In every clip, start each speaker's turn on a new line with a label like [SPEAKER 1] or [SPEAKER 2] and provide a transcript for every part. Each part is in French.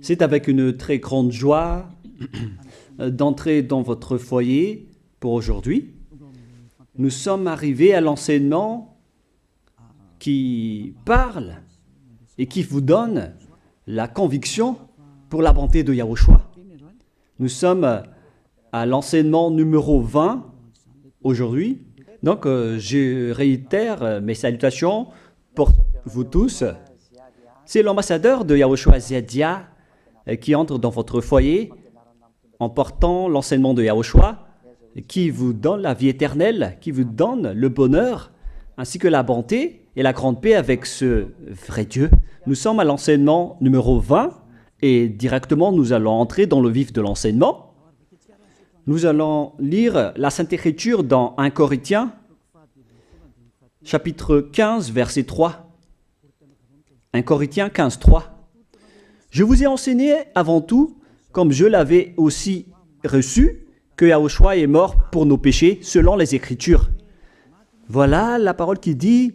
[SPEAKER 1] C'est avec une très grande joie d'entrer dans votre foyer pour aujourd'hui. Nous sommes arrivés à l'enseignement qui parle et qui vous donne la conviction pour la bonté de Yahushua. Nous sommes à l'enseignement numéro 20 aujourd'hui. Donc, je réitère mes salutations pour vous tous. C'est l'ambassadeur de Yahushua Ziadia qui entre dans votre foyer en portant l'enseignement de Yahushua, qui vous donne la vie éternelle, qui vous donne le bonheur, ainsi que la bonté et la grande paix avec ce vrai Dieu. Nous sommes à l'enseignement numéro 20 et directement nous allons entrer dans le vif de l'enseignement. Nous allons lire la Sainte Écriture dans 1 Corinthiens, chapitre 15, verset 3. 1 Corinthiens 15, 3. Je vous ai enseigné avant tout, comme je l'avais aussi reçu, que Yahushua est mort pour nos péchés selon les Écritures. Voilà la parole qui dit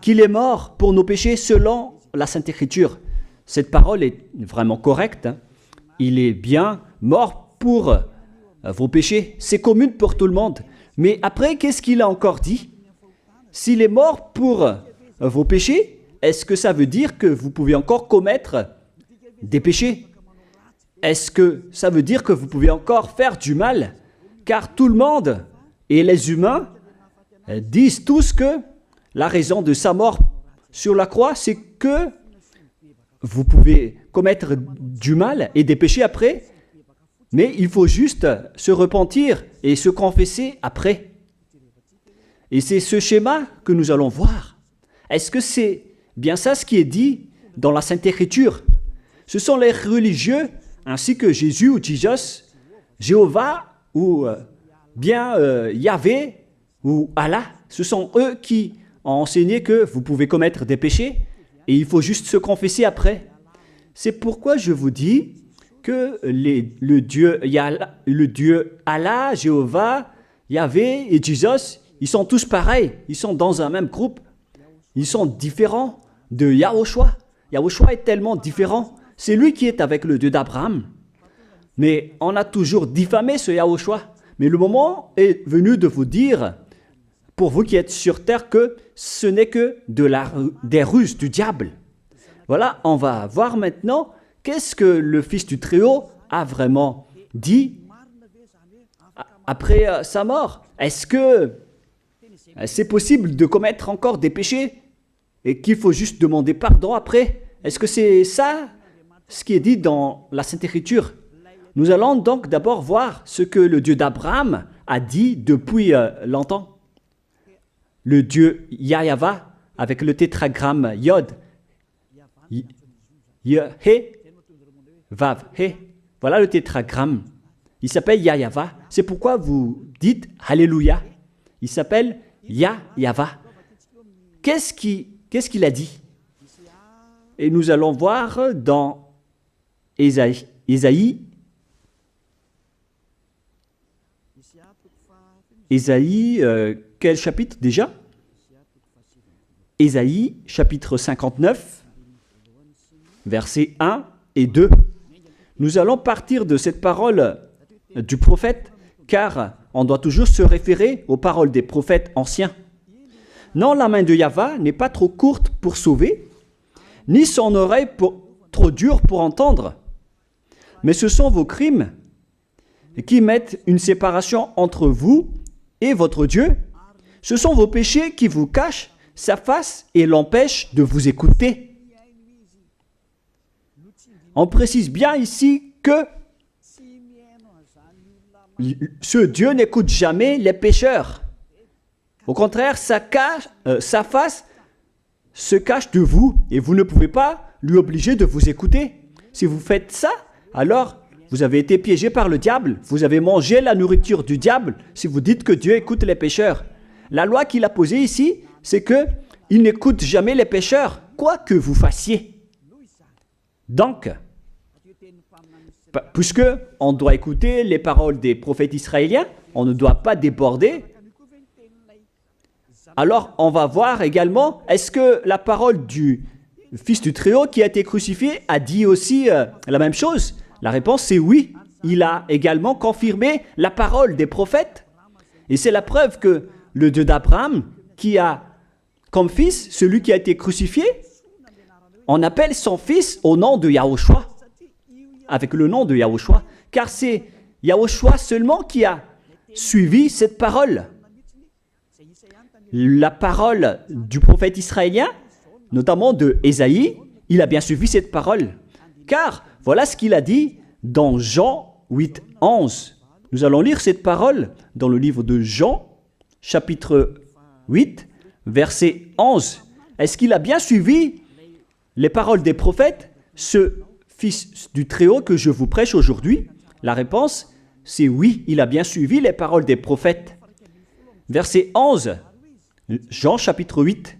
[SPEAKER 1] qu'il est mort pour nos péchés selon la Sainte Écriture. Cette parole est vraiment correcte. Il est bien mort pour vos péchés. C'est commun pour tout le monde. Mais après, qu'est-ce qu'il a encore dit? S'il est mort pour vos péchés, est-ce que ça veut dire que vous pouvez encore commettre des péchés? Est-ce que ça veut dire que vous pouvez encore faire du mal? Car tout le monde et les humains disent tous que la raison de sa mort sur la croix, c'est que vous pouvez commettre du mal et des péchés après, mais il faut juste se repentir et se confesser après. Et c'est ce schéma que nous allons voir. Est-ce que c'est bien ça ce qui est dit dans la Sainte Écriture? Ce sont les religieux ainsi que Jésus ou Jesus, Jéhovah ou bien Yahvé ou Allah. Ce sont eux qui ont enseigné que vous pouvez commettre des péchés et il faut juste se confesser après. C'est pourquoi je vous dis que le Dieu Allah, Jéhovah, Yahvé et Jesus, ils sont tous pareils. Ils sont dans un même groupe. Ils sont différents de Yahushua. Yahushua est tellement différent. C'est lui qui est avec le Dieu d'Abraham. Mais on a toujours diffamé ce Yahushua. Mais le moment est venu de vous dire, pour vous qui êtes sur terre, que ce n'est que des ruses du diable. Voilà, on va voir maintenant qu'est-ce que le Fils du Très-Haut a vraiment dit après sa mort. Est-ce que c'est possible de commettre encore des péchés et qu'il faut juste demander pardon après? Est-ce que c'est ça ce qui est dit dans la Sainte Écriture? Nous allons donc d'abord voir ce que le Dieu d'Abraham a dit depuis longtemps. Le Dieu Yahva avec le tétragramme Yod, He, Vav, He. Voilà le tétragramme. Il s'appelle Yahva. C'est pourquoi vous dites Alléluia. Il s'appelle Yahva. Qu'est-ce qu'il a dit? Et nous allons voir dans Ésaïe, quel chapitre déjà? Ésaïe, chapitre 59, versets 1 et 2. Nous allons partir de cette parole du prophète, car on doit toujours se référer aux paroles des prophètes anciens. Non, la main de Yahva n'est pas trop courte pour sauver, ni son oreille trop dure pour entendre. Mais ce sont vos crimes qui mettent une séparation entre vous et votre Dieu. Ce sont vos péchés qui vous cachent sa face et l'empêchent de vous écouter. On précise bien ici que ce Dieu n'écoute jamais les pécheurs. Au contraire, sa face se cache de vous et vous ne pouvez pas lui obliger de vous écouter. Si vous faites ça, alors vous avez été piégé par le diable. Vous avez mangé la nourriture du diable si vous dites que Dieu écoute les pécheurs. La loi qu'il a posée ici, c'est qu'il n'écoute jamais les pécheurs, quoi que vous fassiez. Donc, puisque on doit écouter les paroles des prophètes israéliens, on ne doit pas déborder. Alors, on va voir également, est-ce que la parole du Fils du Très-Haut qui a été crucifié a dit aussi la même chose? La réponse c'est oui. Il a également confirmé la parole des prophètes. Et c'est la preuve que le Dieu d'Abraham, qui a comme fils celui qui a été crucifié, on appelle son fils au nom de Yahushua, avec le nom de Yahushua, car c'est Yahushua seulement qui a suivi cette parole. La parole du prophète israélien, notamment de Ésaïe, il a bien suivi cette parole. Car voilà ce qu'il a dit dans Jean 8, 11. Nous allons lire cette parole dans le livre de Jean, chapitre 8, verset 11. Est-ce qu'il a bien suivi les paroles des prophètes, ce Fils du Très-Haut que je vous prêche aujourd'hui? La réponse, c'est oui, il a bien suivi les paroles des prophètes. Verset 11, Jean chapitre 8.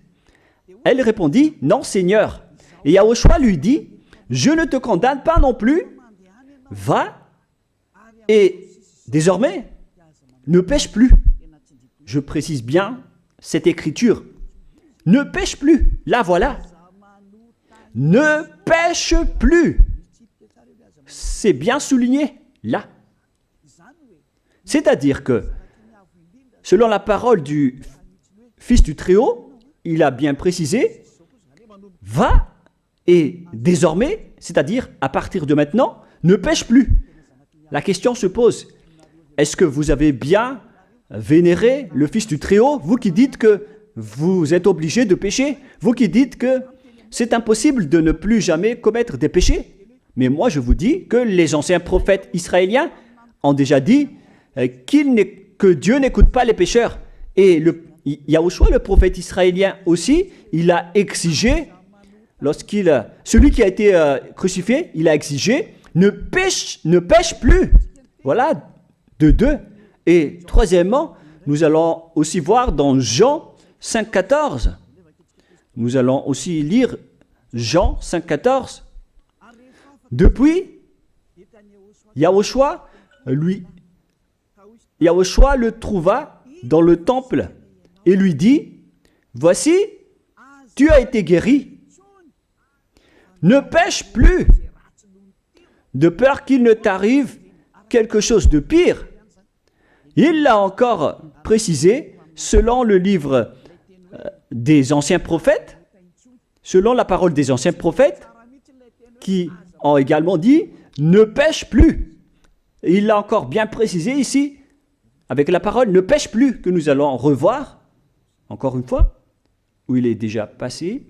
[SPEAKER 1] Elle répondit, non Seigneur. Et Yahushua lui dit, je ne te condamne pas non plus. Va et désormais, ne pêche plus. Je précise bien cette écriture. Ne pêche plus. Là, voilà. Ne pêche plus. C'est bien souligné, là. C'est-à-dire que, selon la parole du Fils du Très-Haut, il a bien précisé, va et désormais, c'est-à-dire à partir de maintenant, ne pêche plus. La question se pose, est-ce que vous avez bien vénéré le Fils du Très-Haut, vous qui dites que vous êtes obligé de pécher, vous qui dites que c'est impossible de ne plus jamais commettre des péchés? Mais moi je vous dis que les anciens prophètes israéliens ont déjà dit que Dieu n'écoute pas les pécheurs. Et Yahushua, le prophète israélien aussi, il a exigé, celui qui a été crucifié, il a exigé, ne pêche plus. Voilà, de deux. Et troisièmement, nous allons aussi voir dans Jean 5,14. Nous allons aussi lire Jean 5,14. Depuis, Yahushua le trouva dans le temple et lui dit, voici, tu as été guéri. Ne pêche plus, de peur qu'il ne t'arrive quelque chose de pire. Il l'a encore précisé selon le livre des anciens prophètes, selon la parole des anciens prophètes, qui ont également dit « ne pêche plus ». Il l'a encore bien précisé ici, avec la parole « ne pêche plus » que nous allons revoir, encore une fois, où il est déjà passé.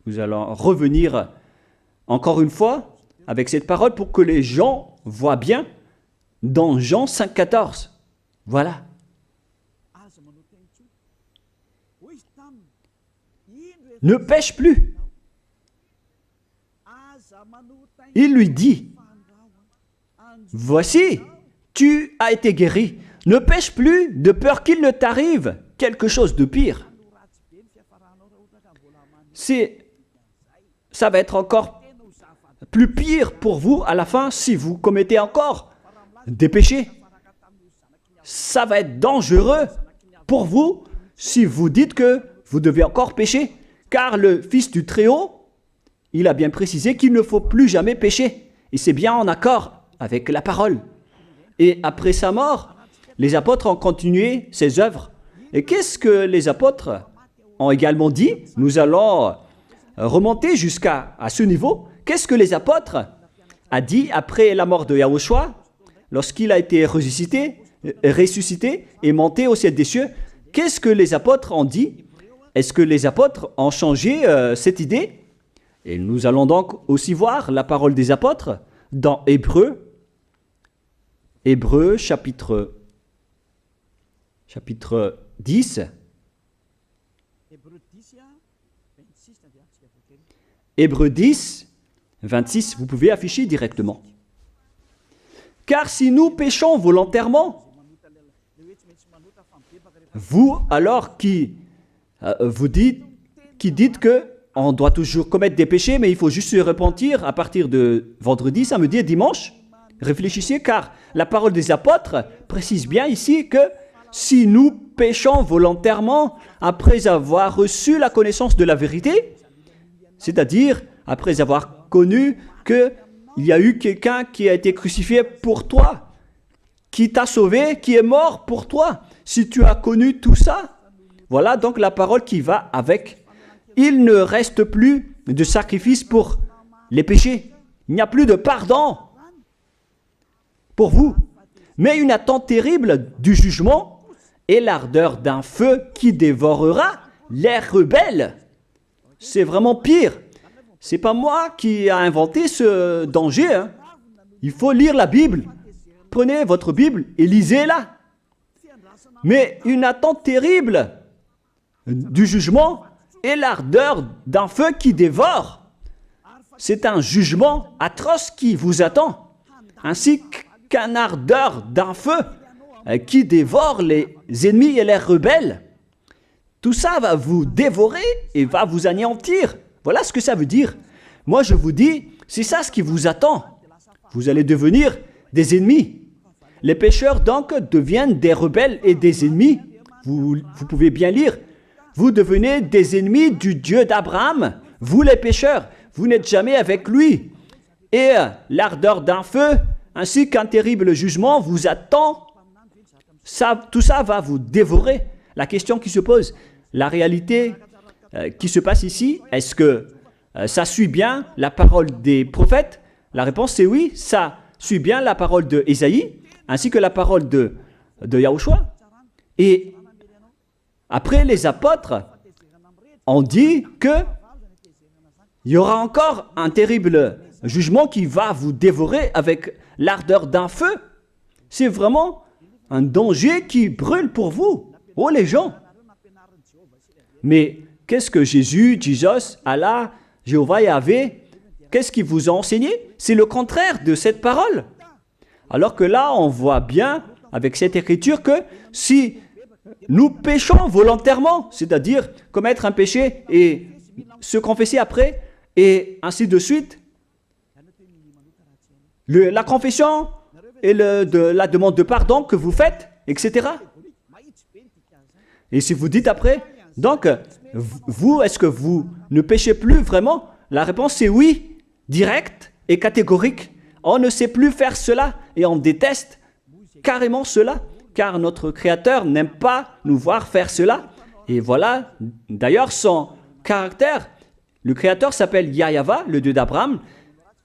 [SPEAKER 1] Nous allons revenir encore une fois avec cette parole pour que les gens voient bien dans Jean 5,14. Voilà. Ne pêche plus. Il lui dit, voici, tu as été guéri. Ne pêche plus de peur qu'il ne t'arrive quelque chose de pire. Ça va être encore plus pire pour vous à la fin si vous commettez encore des péchés. Ça va être dangereux pour vous si vous dites que vous devez encore pécher. Car le Fils du Très-Haut, il a bien précisé qu'il ne faut plus jamais pécher. Et c'est bien en accord avec la parole. Et après sa mort, les apôtres ont continué ses œuvres. Et qu'est-ce que les apôtres ont également dit? Nous allons remonter jusqu'à ce niveau. Qu'est-ce que les apôtres ont dit après la mort de Yahushua, lorsqu'il a été ressuscité et monté au ciel des cieux? Qu'est-ce que les apôtres ont dit? Est-ce que les apôtres ont changé cette idée? Et nous allons donc aussi voir la parole des apôtres dans Hébreux chapitre 10. Hébreux 10, 26, vous pouvez afficher directement. Car si nous péchons volontairement, vous alors qui dites que on doit toujours commettre des péchés, mais il faut juste se repentir à partir de vendredi, samedi et dimanche, réfléchissez, car la parole des apôtres précise bien ici que si nous péchons volontairement après avoir reçu la connaissance de la vérité, C'est-à-dire, après avoir connu qu'il y a eu quelqu'un qui a été crucifié pour toi, qui t'a sauvé, qui est mort pour toi. Si tu as connu tout ça, voilà donc la parole qui va avec. Il ne reste plus de sacrifice pour les péchés. Il n'y a plus de pardon pour vous, mais une attente terrible du jugement et l'ardeur d'un feu qui dévorera les rebelles. C'est vraiment pire. C'est pas moi qui ai inventé ce danger. Hein. Il faut lire la Bible. Prenez votre Bible et lisez-la. Mais une attente terrible du jugement et l'ardeur d'un feu qui dévore. C'est un jugement atroce qui vous attend, ainsi qu'une ardeur d'un feu qui dévore les ennemis et les rebelles. Tout ça va vous dévorer et va vous anéantir. Voilà ce que ça veut dire. Moi, je vous dis, c'est ça ce qui vous attend. Vous allez devenir des ennemis. Les pécheurs, donc, deviennent des rebelles et des ennemis. Vous pouvez bien lire. Vous devenez des ennemis du Dieu d'Abraham. Vous, les pécheurs, vous n'êtes jamais avec lui. Et l'ardeur d'un feu, ainsi qu'un terrible jugement, vous attend. Tout ça va vous dévorer. La question qui se pose, la réalité qui se passe ici, est-ce que ça suit bien la parole des prophètes? La réponse c'est oui, ça suit bien la parole d'Ésaïe, ainsi que la parole de Yahushua. Et après, les apôtres ont dit qu'il y aura encore un terrible jugement qui va vous dévorer avec l'ardeur d'un feu. C'est vraiment un danger qui brûle pour vous. Oh les gens! Mais qu'est-ce que Jésus, Allah, Jéhovah Yahvé, qu'est-ce qu'il vous a enseigné? C'est le contraire de cette parole. Alors que là, on voit bien avec cette écriture que si nous péchons volontairement, c'est-à-dire commettre un péché et se confesser après, et ainsi de suite, la confession et la demande de pardon que vous faites, etc. Et si vous dites après, donc, vous, est-ce que vous ne péchez plus vraiment? La réponse est oui, directe et catégorique. On ne sait plus faire cela et on déteste carrément cela, car notre Créateur n'aime pas nous voir faire cela. Et voilà, d'ailleurs, son caractère, le Créateur s'appelle Yahweh, le Dieu d'Abraham.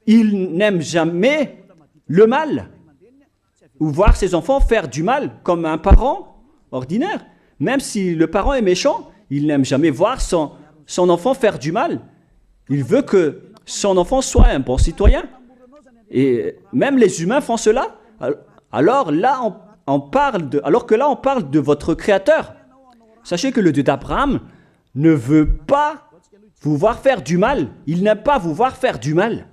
[SPEAKER 1] Il n'aime jamais le mal, ou voir ses enfants faire du mal, comme un parent ordinaire. Même si le parent est méchant, il n'aime jamais voir son enfant faire du mal. Il veut que son enfant soit un bon citoyen. Et même les humains font cela. Alors que là, on parle de votre Créateur. Sachez que le Dieu d'Abraham ne veut pas vous voir faire du mal. Il n'aime pas vous voir faire du mal.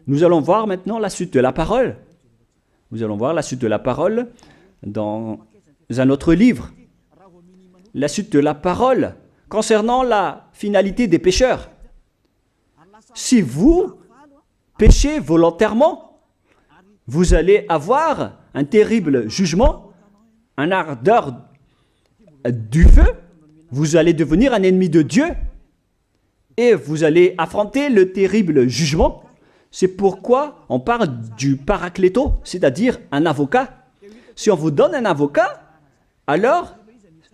[SPEAKER 1] Nous allons voir maintenant la suite de la parole. Nous allons voir la suite de la parole dans un autre livre. La suite de la parole concernant la finalité des pécheurs. Si vous péchez volontairement, vous allez avoir un terrible jugement, un ardeur du feu, vous allez devenir un ennemi de Dieu et vous allez affronter le terrible jugement. C'est pourquoi on parle du paracléto, c'est-à-dire un avocat. Si on vous donne un avocat, alors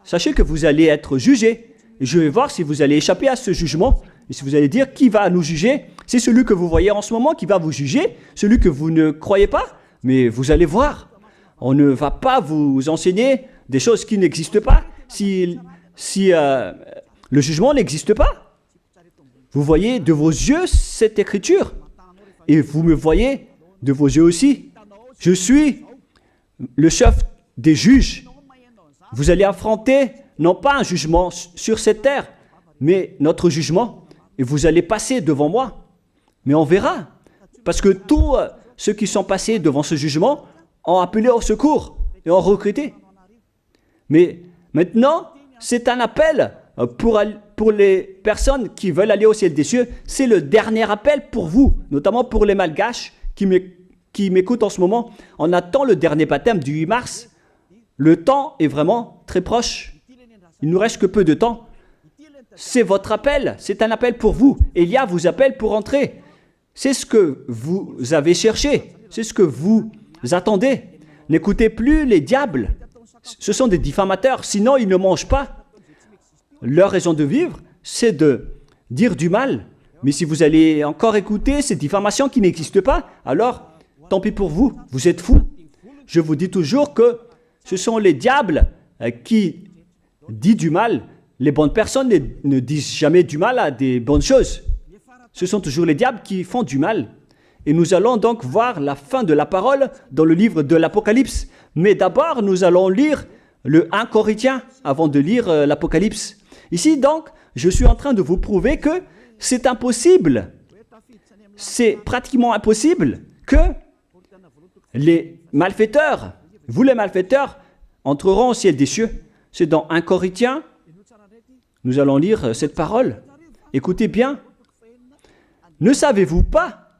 [SPEAKER 1] sachez que vous allez être jugé. Et je vais voir si vous allez échapper à ce jugement. Et si vous allez dire qui va nous juger, c'est celui que vous voyez en ce moment qui va vous juger, celui que vous ne croyez pas. Mais vous allez voir, on ne va pas vous enseigner des choses qui n'existent pas si le jugement n'existe pas. Vous voyez de vos yeux cette écriture et vous me voyez de vos yeux aussi. Je suis le chef des juges. Vous allez affronter non pas un jugement sur cette terre, mais notre jugement. Et vous allez passer devant moi. Mais on verra. Parce que tous ceux qui sont passés devant ce jugement ont appelé au secours et ont recruté. Mais maintenant, c'est un appel pour les personnes qui veulent aller au ciel des cieux. C'est le dernier appel pour vous, notamment pour les malgaches qui m'écoutent en ce moment. On attend le dernier baptême du 8 mars. Le temps est vraiment très proche. Il nous reste que peu de temps. c'est votre appel, c'est un appel pour vous. Élia vous appelle pour entrer. C'est ce que vous avez cherché, c'est ce que vous attendez. N'écoutez plus les diables, ce sont des diffamateurs, sinon ils ne mangent pas. Leur raison de vivre, c'est de dire du mal. Mais si vous allez encore écouter ces diffamations qui n'existent pas, alors tant pis pour vous, vous êtes fous. Je vous dis toujours que ce sont les diables qui disent du mal. Les bonnes personnes ne disent jamais du mal à des bonnes choses. Ce sont toujours les diables qui font du mal. Et nous allons donc voir la fin de la parole dans le livre de l'Apocalypse. Mais d'abord, nous allons lire le 1 Corinthiens avant de lire l'Apocalypse. Ici, donc, je suis en train de vous prouver que c'est impossible. C'est pratiquement impossible que les malfaiteurs, vous les malfaiteurs, entreront au ciel des cieux. C'est dans 1 Corinthiens, nous allons lire cette parole. Écoutez bien. Ne savez-vous pas,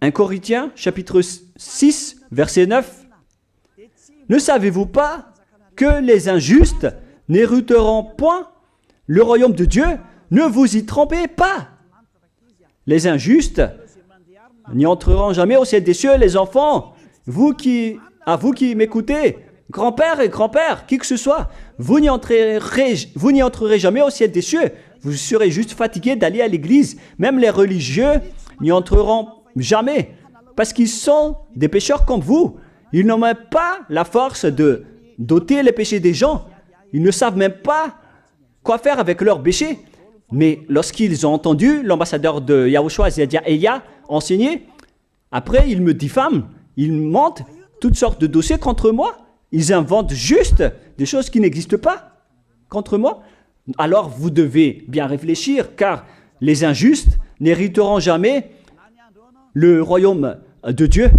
[SPEAKER 1] 1 Corinthiens, chapitre 6, verset 9, ne savez-vous pas que les injustes n'hériteront point le royaume de Dieu? Ne vous y trompez pas. Les injustes n'y entreront jamais au ciel des cieux. Les enfants, vous qui m'écoutez, grand-père et grand-père, qui que ce soit, vous n'y entrerez jamais au ciel des cieux. Vous serez juste fatigués d'aller à l'église. Même les religieux n'y entreront jamais parce qu'ils sont des pécheurs comme vous. Ils n'ont même pas la force de d'ôter les péchés des gens. Ils ne savent même pas quoi faire avec leurs péchés. Mais lorsqu'ils ont entendu l'ambassadeur de Yahushua, c'est-à-dire Elia, enseigner, après ils me diffament, ils mentent toutes sortes de dossiers contre moi. Ils inventent juste des choses qui n'existent pas contre moi. Alors vous devez bien réfléchir, car les injustes n'hériteront jamais le royaume de Dieu.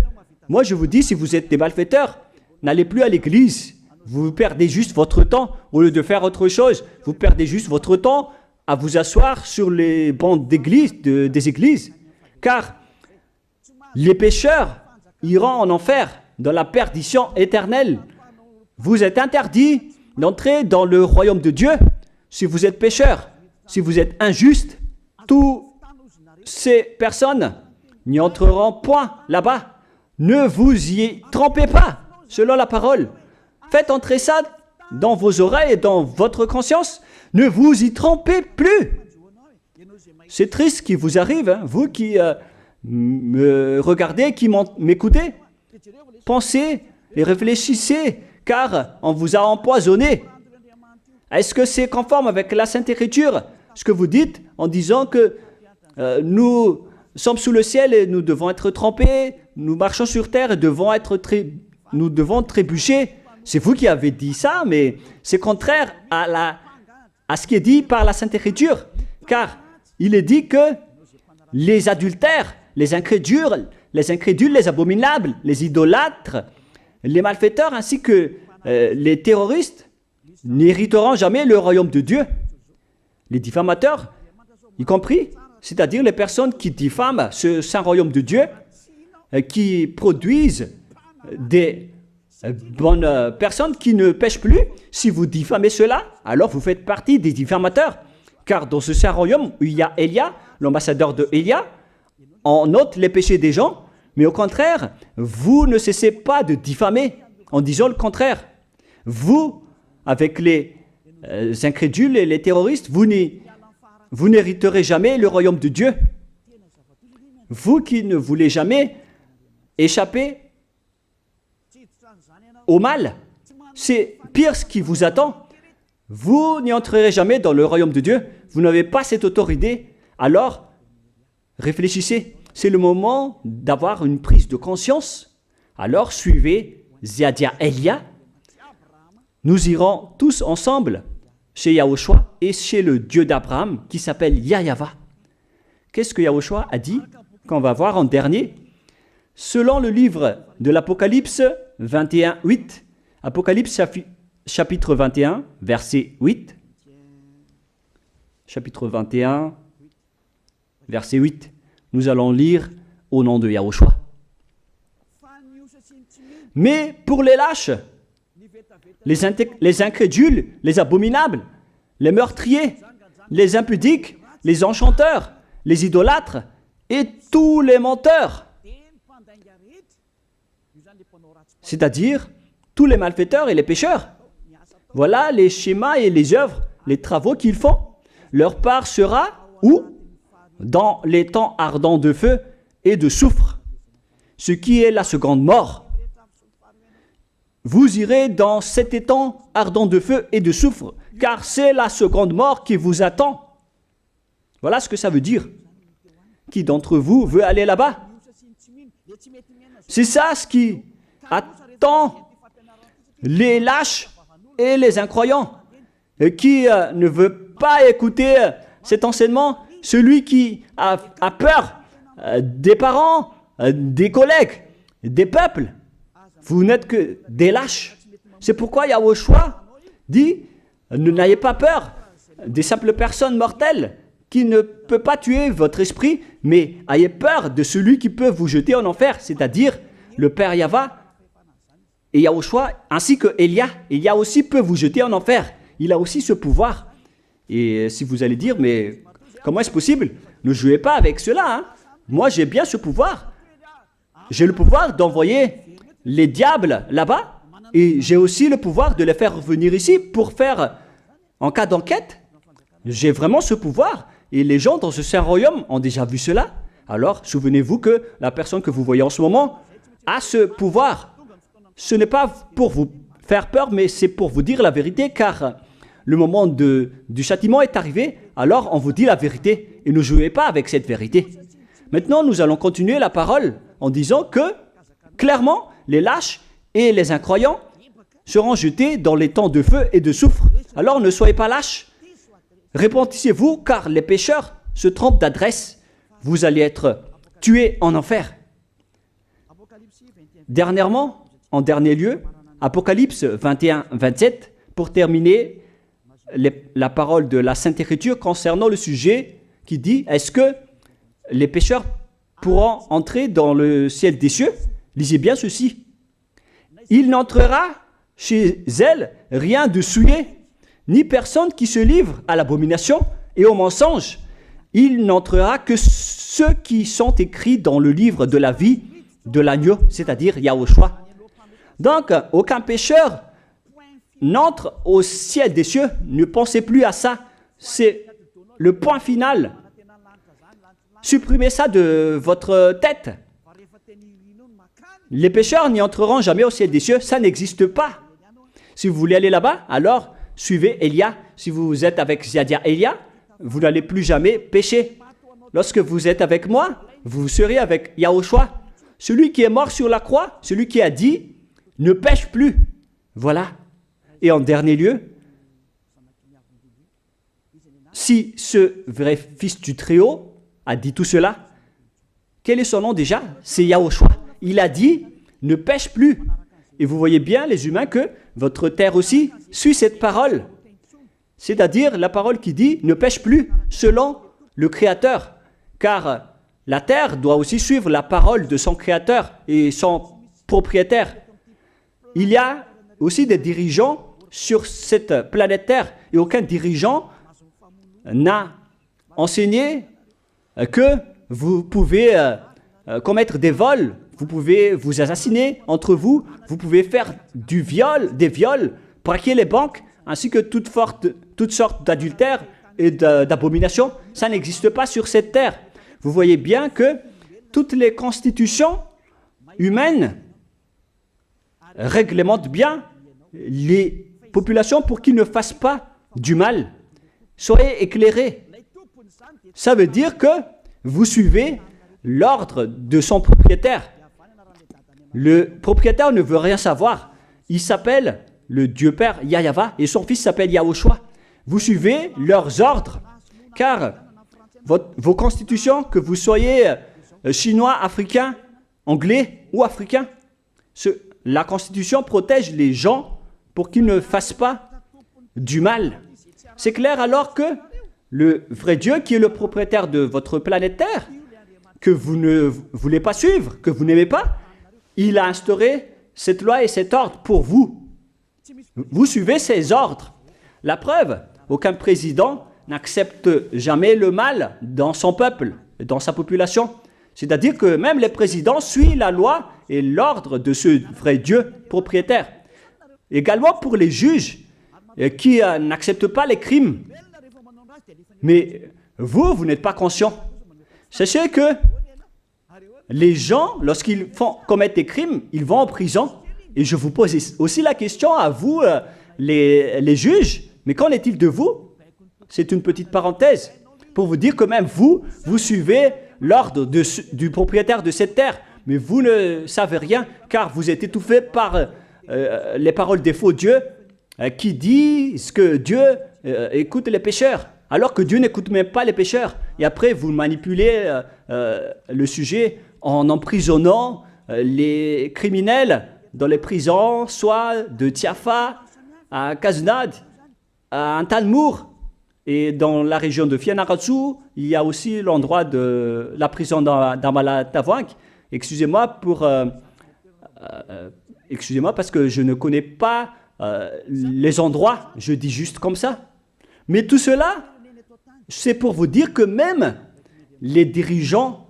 [SPEAKER 1] Moi je vous dis, si vous êtes des malfaiteurs, n'allez plus à l'église. Vous perdez juste votre temps. Au lieu de faire autre chose, vous perdez juste votre temps à vous asseoir sur les bancs d'église, des églises. Car les pécheurs iront en enfer, dans la perdition éternelle. Vous êtes interdit d'entrer dans le royaume de Dieu si vous êtes pécheur, si vous êtes injuste. Toutes ces personnes n'y entreront point là-bas. Ne vous y trompez pas, selon la parole. Faites entrer ça dans vos oreilles et dans votre conscience. Ne vous y trompez plus. C'est triste ce qui vous arrive, hein, vous qui me regardez, qui m'écoutez. Pensez et réfléchissez, car on vous a empoisonné. Est-ce que c'est conforme avec la Sainte Écriture, ce que vous dites en disant que nous sommes sous le ciel et nous devons être trempés, nous marchons sur terre et nous devons trébucher? C'est vous qui avez dit ça, mais c'est contraire à ce qui est dit par la Sainte Écriture, car il est dit que les adultères, les incrédules, les abominables, les idolâtres, les malfaiteurs ainsi que les terroristes n'hériteront jamais le royaume de Dieu. Les diffamateurs, y compris, c'est-à-dire les personnes qui diffament ce saint royaume de Dieu, qui produisent des bonnes personnes qui ne pêchent plus. Si vous diffamez cela, alors vous faites partie des diffamateurs. Car dans ce saint royaume où il y a Elia, l'ambassadeur de Elia, on ôte les péchés des gens, mais au contraire, vous ne cessez pas de diffamer en disant le contraire. Vous, avec les incrédules et les terroristes, vous n'hériterez jamais le royaume de Dieu. Vous qui ne voulez jamais échapper au mal, c'est pire ce qui vous attend. Vous n'y entrerez jamais dans le royaume de Dieu. Vous n'avez pas cette autorité. Alors, réfléchissez. C'est le moment d'avoir une prise de conscience. Alors, suivez Zeadia Elia. Nous irons tous ensemble chez Yahushua et chez le Dieu d'Abraham qui s'appelle Yahweh. Qu'est-ce que Yahushua a dit qu'on va voir en dernier? Selon le livre de l'Apocalypse 21, 8, Apocalypse chapitre 21, verset 8, chapitre 21, verset 8, nous allons lire au nom de Yahushua. Mais pour les lâches, les incrédules, les abominables, les meurtriers, les impudiques, les enchanteurs, les idolâtres et tous les menteurs. C'est-à-dire tous les malfaiteurs et les pécheurs. Voilà les schémas et les œuvres, les travaux qu'ils font. Leur part sera où? Dans les temps ardents de feu et de soufre, ce qui est la seconde mort. Vous irez dans cet étang ardent de feu et de soufre, car c'est la seconde mort qui vous attend. Voilà ce que ça veut dire. Qui d'entre vous veut aller là-bas? C'est ça ce qui attend les lâches et les incroyants. Qui ne veut pas écouter cet enseignement? Celui qui a peur des parents, des collègues, des peuples. Vous n'êtes que des lâches. C'est pourquoi Yahushua dit, ne n'ayez pas peur des simples personnes mortelles qui ne peut pas tuer votre esprit, mais ayez peur de celui qui peut vous jeter en enfer, c'est-à-dire le Père Yahva et Yahushua, ainsi que Elia. Elia aussi peut vous jeter en enfer. Il a aussi ce pouvoir. Et si vous allez dire, mais comment est-ce possible? Ne jouez pas avec cela. Hein? Moi, j'ai bien ce pouvoir. J'ai le pouvoir d'envoyer les diables là-bas et j'ai aussi le pouvoir de les faire revenir ici pour faire, en cas d'enquête, j'ai vraiment ce pouvoir. Et les gens dans ce saint royaume ont déjà vu cela. Alors, souvenez-vous que la personne que vous voyez en ce moment a ce pouvoir. Ce n'est pas pour vous faire peur, mais c'est pour vous dire la vérité, car le moment du châtiment est arrivé, alors on vous dit la vérité, et ne jouez pas avec cette vérité. Maintenant, nous allons continuer la parole en disant que, clairement, les lâches et les incroyants seront jetés dans les temps de feu et de soufre. Alors ne soyez pas lâches. Répentissez-vous, car les pécheurs se trompent d'adresse. Vous allez être tués en enfer. Dernièrement, en dernier lieu, Apocalypse 21-27, pour terminer la parole de la Sainte Écriture concernant le sujet qui dit, est-ce que les pécheurs pourront entrer dans le ciel des cieux? Lisez bien ceci. Il n'entrera chez elle rien de souillé, ni personne qui se livre à l'abomination et au mensonge. Il n'entrera que ceux qui sont écrits dans le livre de la vie de l'agneau, c'est-à-dire Yahushua. Donc, aucun pécheur n'entre au ciel des cieux. Ne pensez plus à ça. C'est le point final. Supprimez ça de votre tête. Les pécheurs n'y entreront jamais au ciel des cieux. Ça n'existe pas. Si vous voulez aller là-bas, alors suivez Elia. Si vous êtes avec Ziadia Elia, vous n'allez plus jamais pécher. Lorsque vous êtes avec moi, vous serez avec Yahushua. Celui qui est mort sur la croix, celui qui a dit, ne pêche plus. Voilà. Et en dernier lieu, si ce vrai fils du Très-Haut a dit tout cela, quel est son nom déjà? C'est Yahushua. Il a dit, ne pêche plus. Et vous voyez bien, les humains, que votre terre aussi suit cette parole. C'est-à-dire la parole qui dit, ne pêche plus, selon le Créateur. Car la terre doit aussi suivre la parole de son Créateur et son propriétaire. Il y a aussi des dirigeants sur cette planète Terre et aucun dirigeant n'a enseigné que vous pouvez commettre des vols, vous pouvez vous assassiner entre vous, vous pouvez faire des viols, braquer les banques, ainsi que toutes sortes d'adultères et d'abominations. Ça n'existe pas sur cette terre. Vous voyez bien que toutes les constitutions humaines réglementent bien les populations pour qu'ils ne fassent pas du mal. Soyez éclairés. Ça veut dire que vous suivez l'ordre de son propriétaire. Le propriétaire ne veut rien savoir. Il s'appelle le Dieu Père Yahva et son fils s'appelle Yahushua. Vous suivez leurs ordres, car vos constitutions, que vous soyez chinois, africain, anglais ou africain, la constitution protège les gens pour qu'ils ne fassent pas du mal. C'est clair alors que le vrai Dieu, qui est le propriétaire de votre planète Terre, que vous ne voulez pas suivre, que vous n'aimez pas, il a instauré cette loi et cet ordre pour vous. Vous suivez ces ordres. La preuve, aucun président n'accepte jamais le mal dans son peuple, dans sa population. C'est-à-dire que même les présidents suivent la loi et l'ordre de ce vrai Dieu propriétaire. Également pour les juges qui n'acceptent pas les crimes. Mais vous n'êtes pas conscient. Sachez que les gens, lorsqu'ils commettent des crimes, ils vont en prison. Et je vous pose aussi la question à vous, les juges, mais qu'en est-il de vous? C'est une petite parenthèse pour vous dire que même vous suivez l'ordre du propriétaire de cette terre, mais vous ne savez rien car vous êtes étouffé par les paroles des faux dieux qui disent que Dieu écoute les pécheurs, alors que Dieu n'écoute même pas les pécheurs. Et après, vous manipulez le sujet en emprisonnant les criminels dans les prisons, soit de Tiafa à Kaznad, à Antalmour, et dans la région de Fianarantsoa, il y a aussi l'endroit de la prison d'Amala-Tavoink. Excusez-moi parce que je ne connais pas les endroits, je dis juste comme ça. Mais tout cela, c'est pour vous dire que même les dirigeants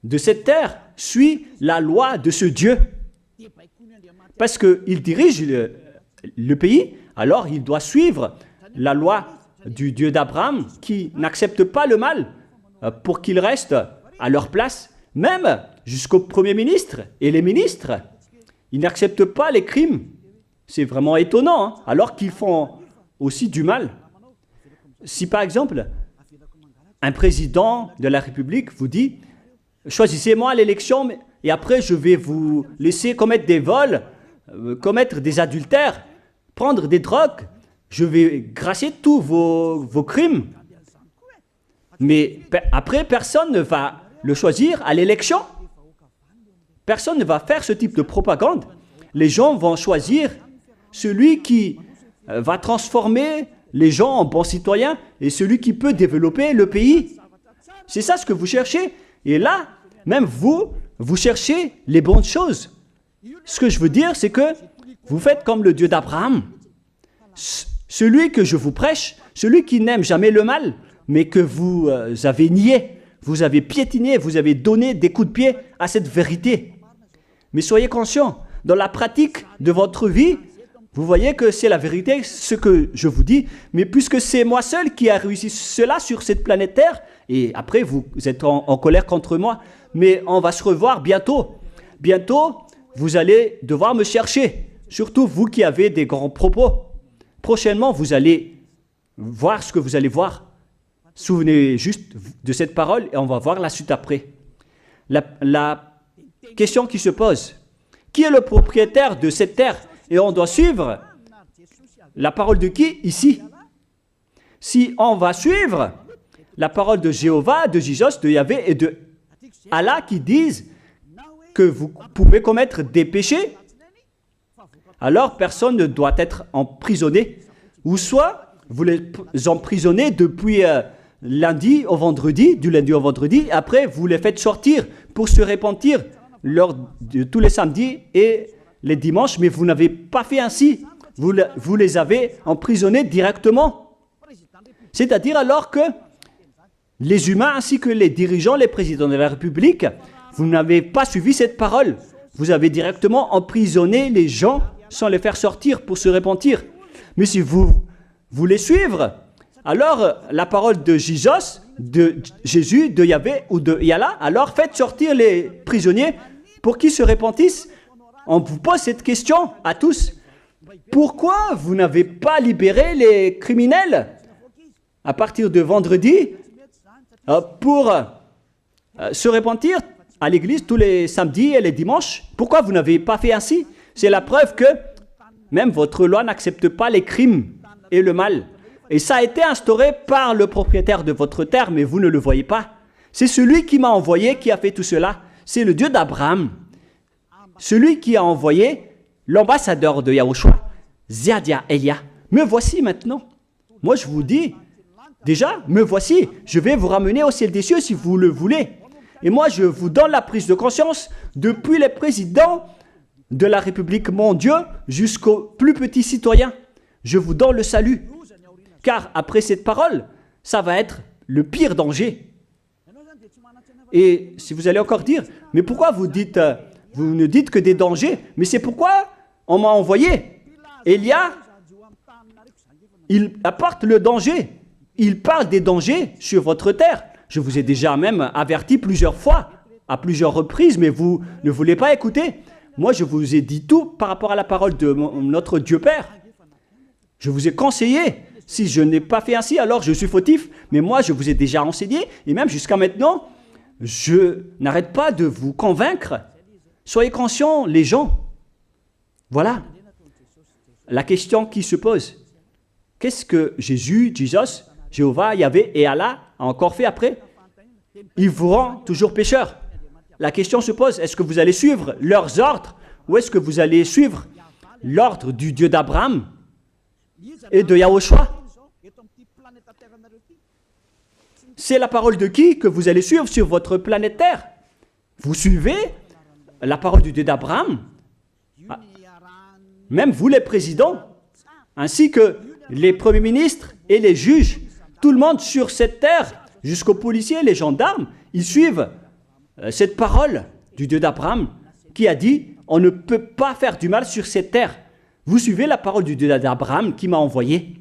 [SPEAKER 1] de cette terre suivent la loi de ce Dieu. Parce qu'il dirige le pays, alors il doit suivre la loi du Dieu d'Abraham qui n'accepte pas le mal pour qu'ils restent à leur place, même jusqu'au Premier ministre et les ministres. Ils n'acceptent pas les crimes. C'est vraiment étonnant, hein, alors qu'ils font aussi du mal. Si par exemple, un président de la République vous dit « Choisissez-moi à l'élection et après je vais vous laisser commettre des vols, commettre des adultères, prendre des drogues, je vais gracier tous vos crimes. » Mais après, personne ne va le choisir à l'élection. Personne ne va faire ce type de propagande. Les gens vont choisir celui qui va transformer les gens en bons citoyens et celui qui peut développer le pays. C'est ça ce que vous cherchez. Et là, même vous cherchez les bonnes choses. Ce que je veux dire, c'est que vous faites comme le Dieu d'Abraham. Celui que je vous prêche, celui qui n'aime jamais le mal, mais que vous avez nié, vous avez piétiné, vous avez donné des coups de pied à cette vérité. Mais soyez conscients, dans la pratique de votre vie, vous voyez que c'est la vérité, ce que je vous dis, mais puisque c'est moi seul qui a réussi cela sur cette planète Terre, et après vous êtes en colère contre moi, mais on va se revoir bientôt. Bientôt, vous allez devoir me chercher, surtout vous qui avez des grands propos. Prochainement, vous allez voir ce que vous allez voir. Souvenez juste de cette parole et on va voir la suite après. La question qui se pose, qui est le propriétaire de cette terre? Et on doit suivre la parole de qui ici? Si on va suivre la parole de Jéhovah, de Jésus, de Yahvé et de Allah qui disent que vous pouvez commettre des péchés, alors personne ne doit être emprisonné. Ou soit vous les emprisonnez depuis lundi au vendredi, du lundi au vendredi, après vous les faites sortir pour se repentir lors de tous les samedis et les dimanches, mais vous n'avez pas fait ainsi. Vous les avez emprisonnés directement. C'est-à-dire alors que les humains ainsi que les dirigeants, les présidents de la République, vous n'avez pas suivi cette parole. Vous avez directement emprisonné les gens sans les faire sortir pour se repentir. Mais si vous voulez suivre, alors la parole de Jésus, de Yahvé ou de Yallah, alors faites sortir les prisonniers pour qu'ils se repentissent. On vous pose cette question à tous. Pourquoi vous n'avez pas libéré les criminels à partir de vendredi pour se repentir à l'église tous les samedis et les dimanches? Pourquoi vous n'avez pas fait ainsi? C'est la preuve que même votre loi n'accepte pas les crimes et le mal. Et ça a été instauré par le propriétaire de votre terre, mais vous ne le voyez pas. C'est celui qui m'a envoyé qui a fait tout cela. C'est le Dieu d'Abraham. Celui qui a envoyé l'ambassadeur de Yahushua, Ziadia Elia. Me voici maintenant. Moi, je vous dis, déjà, me voici. Je vais vous ramener au ciel des cieux si vous le voulez. Et moi, je vous donne la prise de conscience depuis les présidents de la République, mon Dieu, jusqu'aux plus petits citoyens. Je vous donne le salut. Car après cette parole, ça va être le pire danger. Et si vous allez encore dire, mais pourquoi vous ne dites que des dangers? Mais c'est pourquoi on m'a envoyé. Élia, il apporte le danger. Il parle des dangers sur votre terre. Je vous ai déjà même averti plusieurs fois, à plusieurs reprises, mais vous ne voulez pas écouter. Moi, je vous ai dit tout par rapport à la parole de notre Dieu Père. Je vous ai conseillé. Si je n'ai pas fait ainsi, alors je suis fautif. Mais moi, je vous ai déjà enseigné. Et même jusqu'à maintenant, je n'arrête pas de vous convaincre. Soyez conscients, les gens. Voilà la question qui se pose. Qu'est-ce que Jésus, Jéhovah, Yahvé et Allah a encore fait après? Il vous rend toujours pécheur. La question se pose, est-ce que vous allez suivre leurs ordres ou est-ce que vous allez suivre l'ordre du Dieu d'Abraham et de Yahushua? C'est la parole de qui que vous allez suivre sur votre planète Terre? Vous suivez la parole du Dieu d'Abraham? Même vous les présidents, ainsi que les premiers ministres et les juges, tout le monde sur cette terre, jusqu'aux policiers, les gendarmes, ils suivent cette parole du Dieu d'Abraham qui a dit, on ne peut pas faire du mal sur cette terre. Vous suivez la parole du Dieu d'Abraham qui m'a envoyé.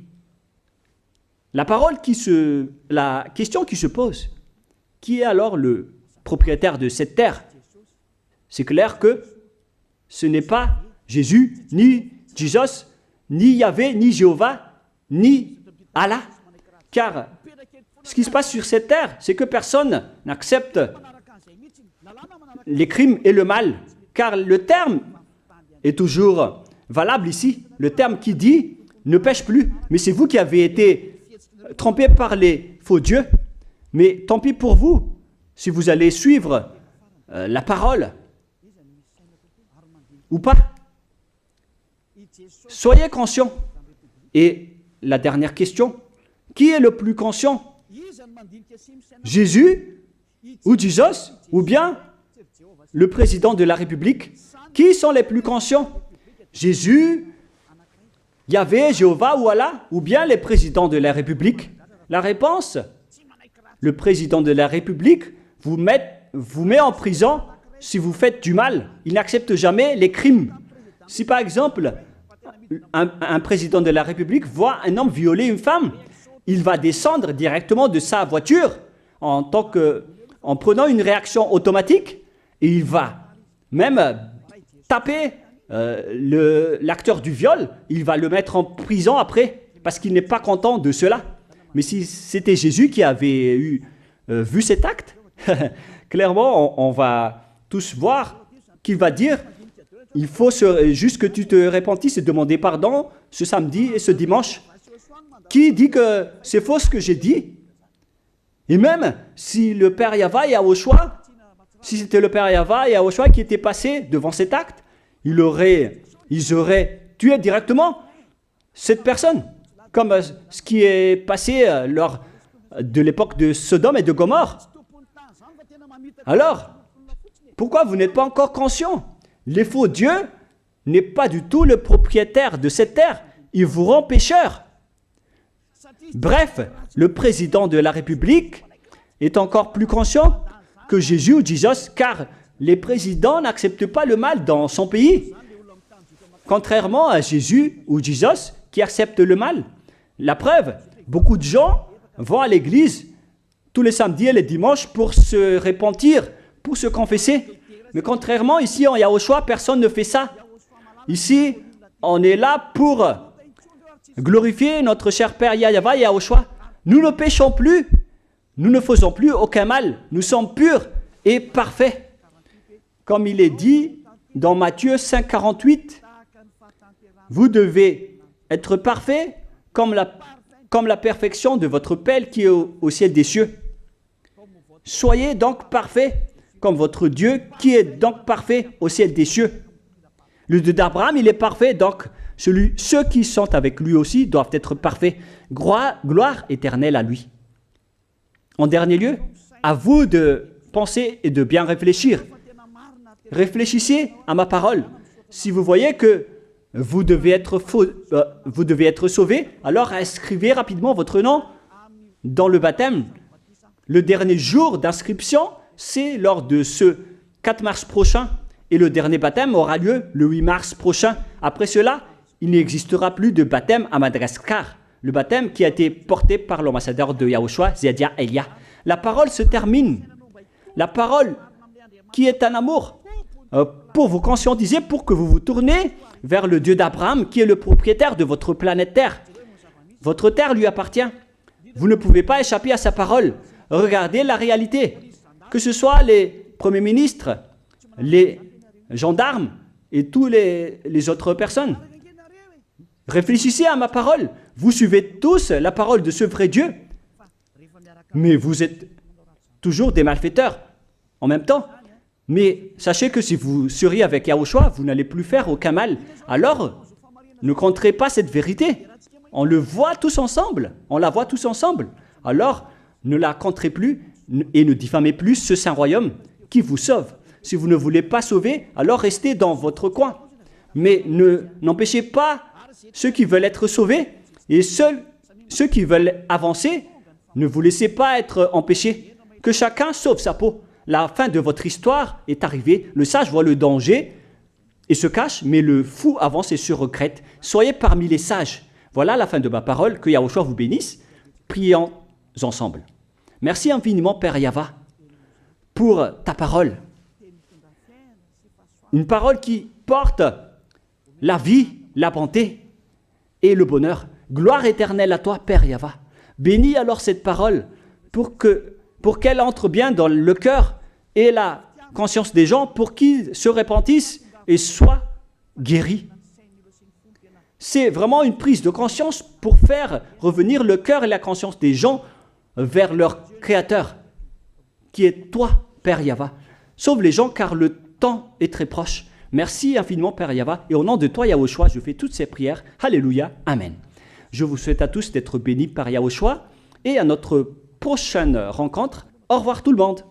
[SPEAKER 1] La question qui se pose, qui est alors le propriétaire de cette terre? C'est clair que ce n'est pas Jésus, ni Jesus, ni Yahvé, ni Jéhovah, ni Allah. Car ce qui se passe sur cette terre, c'est que personne n'accepte les crimes et le mal. Car le terme est toujours valable ici. Le terme qui dit « ne pêche plus ». Mais c'est vous qui avez été trompés par les faux dieux. Mais tant pis pour vous, si vous allez suivre la parole ou pas. Soyez conscients. Et la dernière question, qui est le plus conscient? Jésus ou Jesus ou bien le président de la République? Qui sont les plus conscients? Jésus, Yahvé, Jéhovah ou Allah ou bien les présidents de la République? La réponse, le président de la République vous met en prison si vous faites du mal. Il n'accepte jamais les crimes. Si par exemple, un président de la République voit un homme violer une femme, il va descendre directement de sa voiture en prenant une réaction automatique et il va même taper l'acteur du viol, il va le mettre en prison après parce qu'il n'est pas content de cela. Mais si c'était Jésus qui avait vu cet acte, clairement on va tous voir qu'il va dire il faut juste que tu te repentisses et demander pardon ce samedi et ce dimanche. Qui dit que c'est faux ce que j'ai dit? Et même si le Père Yahvé et Yahushua, si c'était le Père Yahvé et Yahushua qui étaient passés devant cet acte, ils auraient tué directement cette personne, comme ce qui est passé lors de l'époque de Sodome et de Gomorrhe. Alors, pourquoi vous n'êtes pas encore conscient? Les faux dieux n'est pas du tout le propriétaire de cette terre. Il vous rend pécheur. Bref, le président de la République est encore plus conscient que Jésus ou Jesus, car les présidents n'acceptent pas le mal dans son pays. Contrairement à Jésus ou Jesus qui acceptent le mal. La preuve, beaucoup de gens vont à l'église tous les samedis et les dimanches pour se repentir, pour se confesser. Mais contrairement, ici en Yahushua, personne ne fait ça. Ici, on est là pour glorifier notre cher Père Yahvé et Yahushua. Nous ne péchons plus, nous ne faisons plus aucun mal. Nous sommes purs et parfaits. Comme il est dit dans Matthieu 5,48, vous devez être parfaits comme la perfection de votre Père qui est au ciel des cieux. Soyez donc parfaits comme votre Dieu qui est donc parfait au ciel des cieux. Le Dieu d'Abraham, il est parfait, donc ceux qui sont avec lui aussi doivent être parfaits. Gloire éternelle à lui. En dernier lieu, à vous de penser et de bien réfléchir. Réfléchissez à ma parole. Si vous voyez que vous devez être sauvés, alors inscrivez rapidement votre nom dans le baptême, le dernier jour d'inscription, c'est lors de ce 4 mars prochain. Et le dernier baptême aura lieu le 8 mars prochain. Après cela, il n'existera plus de baptême à Madagascar. Le baptême qui a été porté par l'ambassadeur de Yahushua, Ziadia Elia. La parole se termine. La parole qui est un amour pour vous conscientiser, pour que vous vous tournez vers le Dieu d'Abraham qui est le propriétaire de votre planète Terre. Votre terre lui appartient. Vous ne pouvez pas échapper à sa parole. Regardez la réalité. Que ce soit les premiers ministres, les gendarmes et toutes les autres personnes. Réfléchissez à ma parole. Vous suivez tous la parole de ce vrai Dieu. Mais vous êtes toujours des malfaiteurs en même temps. Mais sachez que si vous seriez avec Yahushua, vous n'allez plus faire aucun mal. Alors, ne compterez pas cette vérité. On le voit tous ensemble. On la voit tous ensemble. Alors, ne la compterez plus et ne diffamez plus ce saint royaume qui vous sauve. Si vous ne voulez pas sauver, alors restez dans votre coin. Mais n'empêchez pas ceux qui veulent être sauvés et seuls ceux qui veulent avancer, ne vous laissez pas être empêchés. Que chacun sauve sa peau. La fin de votre histoire est arrivée. Le sage voit le danger et se cache, mais le fou avance et se regrette. Soyez parmi les sages. Voilà la fin de ma parole. Que Yahushua vous bénisse. Prions ensemble. Merci infiniment, Père Yava, pour ta parole. Une parole qui porte la vie, la bonté et le bonheur. Gloire éternelle à toi, Père Yava. Bénis alors cette parole pour qu'elle entre bien dans le cœur et la conscience des gens pour qu'ils se repentissent et soient guéris. C'est vraiment une prise de conscience pour faire revenir le cœur et la conscience des gens vers leur Créateur, qui est toi, Père Yava. Sauve les gens car le temps est très proche. Merci infiniment, Père Yava. Et au nom de toi, Yahushua, je fais toutes ces prières. Alléluia. Amen. Je vous souhaite à tous d'être bénis par Yahushua et à notre prochaine rencontre. Au revoir tout le monde.